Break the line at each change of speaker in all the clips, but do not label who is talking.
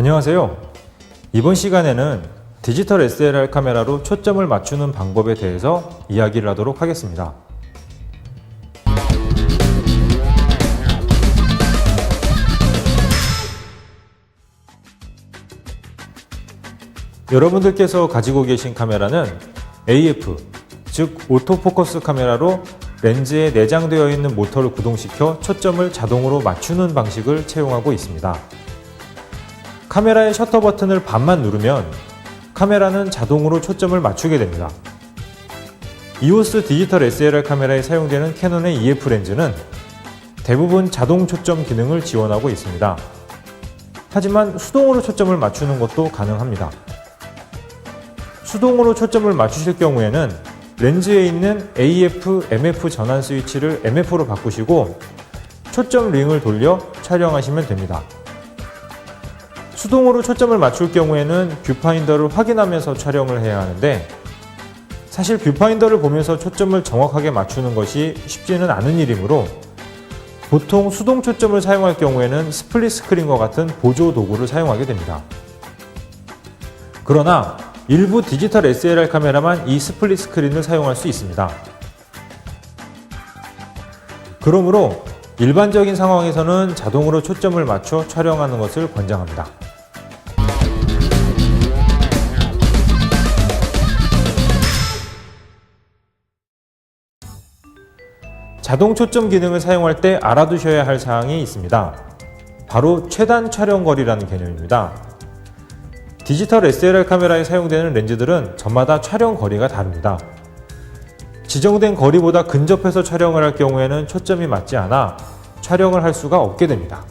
안녕하세요. 이번 시간에는 디지털 SLR 카메라로 초점을 맞추는 방법에 대해서 이야기를 하도록 하겠습니다. 여러분들께서 가지고 계신 카메라는 AF, 즉 오토포커스 카메라로 렌즈에 내장되어 있는 모터를 구동시켜 초점을 자동으로 맞추는 방식을 채용하고 있습니다. 카메라의 셔터 버튼을 반만 누르면 카메라는 자동으로 초점을 맞추게 됩니다. EOS 디지털 SLR 카메라에 사용되는 캐논의 EF 렌즈는 대부분 자동 초점 기능을 지원하고 있습니다. 하지만 수동으로 초점을 맞추는 것도 가능합니다. 수동으로 초점을 맞추실 경우에는 렌즈에 있는 AF, MF 전환 스위치를 MF로 바꾸시고 초점 링을 돌려 촬영하시면 됩니다. 수동으로 초점을 맞출 경우에는 뷰파인더를 확인하면서 촬영을 해야 하는데 사실 뷰파인더를 보면서 초점을 정확하게 맞추는 것이 쉽지는 않은 일이므로 보통 수동 초점을 사용할 경우에는 스플릿 스크린과 같은 보조 도구를 사용하게 됩니다. 그러나 일부 디지털 SLR 카메라만 이 스플릿 스크린을 사용할 수 있습니다. 그러므로 일반적인 상황에서는 자동으로 초점을 맞춰 촬영하는 것을 권장합니다. 자동 초점 기능을 사용할 때 알아두셔야 할 사항이 있습니다. 바로 최단 촬영 거리라는 개념입니다. 디지털 SLR 카메라에 사용되는 렌즈들은 저마다 촬영 거리가 다릅니다. 지정된 거리보다 근접해서 촬영을 할 경우에는 초점이 맞지 않아 촬영을 할 수가 없게 됩니다.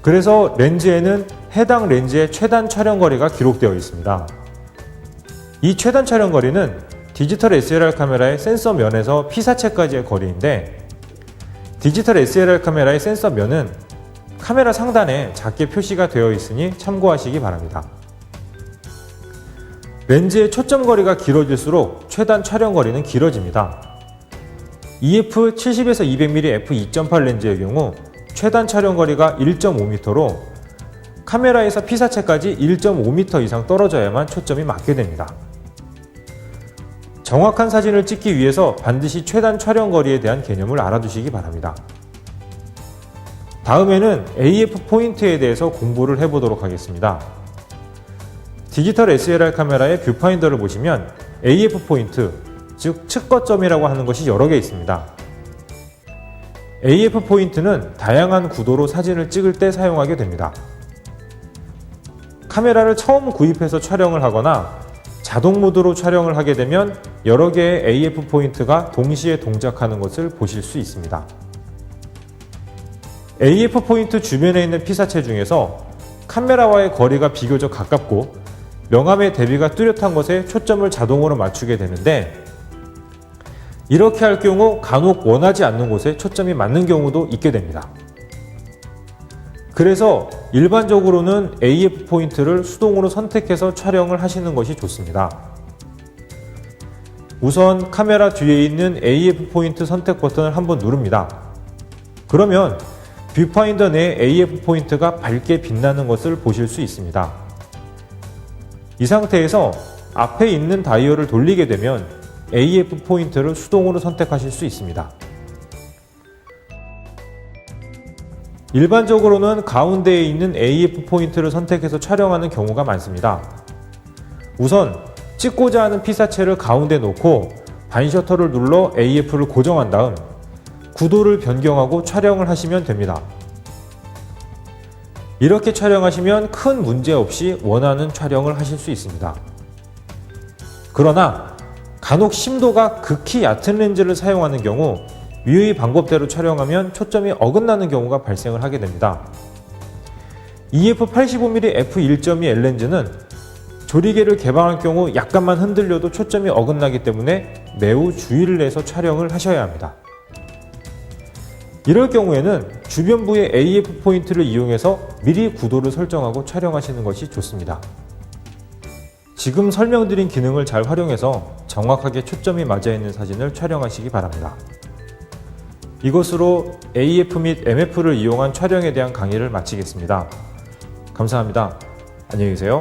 그래서 렌즈에는 해당 렌즈의 최단 촬영 거리가 기록되어 있습니다. 이 최단 촬영 거리는 디지털 SLR 카메라의 센서 면에서 피사체까지의 거리인데 디지털 SLR 카메라의 센서 면은 카메라 상단에 작게 표시가 되어 있으니 참고하시기 바랍니다. 렌즈의 초점 거리가 길어질수록 최단 촬영 거리는 길어집니다. EF 70에서 200mm f2.8 렌즈의 경우 최단 촬영 거리가 1.5m로 카메라에서 피사체까지 1.5m 이상 떨어져야만 초점이 맞게 됩니다. 정확한 사진을 찍기 위해서 반드시 최단 촬영 거리에 대한 개념을 알아두시기 바랍니다. 다음에는 AF 포인트에 대해서 공부를 해보도록 하겠습니다. 디지털 SLR 카메라의 뷰파인더를 보시면 AF 포인트, 즉 측거점이라고 하는 것이 여러 개 있습니다. AF 포인트는 다양한 구도로 사진을 찍을 때 사용하게 됩니다. 카메라를 처음 구입해서 촬영을 하거나 자동 모드로 촬영을 하게 되면 여러 개의 AF 포인트가 동시에 동작하는 것을 보실 수 있습니다. AF 포인트 주변에 있는 피사체 중에서 카메라와의 거리가 비교적 가깝고 명암의 대비가 뚜렷한 것에 초점을 자동으로 맞추게 되는데 이렇게 할 경우 간혹 원하지 않는 곳에 초점이 맞는 경우도 있게 됩니다. 그래서 일반적으로는 AF 포인트를 수동으로 선택해서 촬영을 하시는 것이 좋습니다. 우선 카메라 뒤에 있는 AF 포인트 선택 버튼을 한번 누릅니다. 그러면 뷰파인더 내 AF 포인트가 밝게 빛나는 것을 보실 수 있습니다. 이 상태에서 앞에 있는 다이얼을 돌리게 되면 AF 포인트를 수동으로 선택하실 수 있습니다. 일반적으로는 가운데에 있는 AF 포인트를 선택해서 촬영하는 경우가 많습니다. 우선 찍고자 하는 피사체를 가운데 놓고 반셔터를 눌러 AF를 고정한 다음 구도를 변경하고 촬영을 하시면 됩니다. 이렇게 촬영하시면 큰 문제 없이 원하는 촬영을 하실 수 있습니다. 그러나 간혹 심도가 극히 얕은 렌즈를 사용하는 경우 위의 방법대로 촬영하면 초점이 어긋나는 경우가 발생을 하게 됩니다. EF 85mm f1.2 L렌즈는 조리개를 개방할 경우 약간만 흔들려도 초점이 어긋나기 때문에 매우 주의를 내서 촬영을 하셔야 합니다. 이럴 경우에는 주변부의 AF 포인트를 이용해서 미리 구도를 설정하고 촬영하시는 것이 좋습니다. 지금 설명드린 기능을 잘 활용해서 정확하게 초점이 맞아 있는 사진을 촬영하시기 바랍니다. 이것으로 AF 및 MF를 이용한 촬영에 대한 강의를 마치겠습니다. 감사합니다. 안녕히 계세요.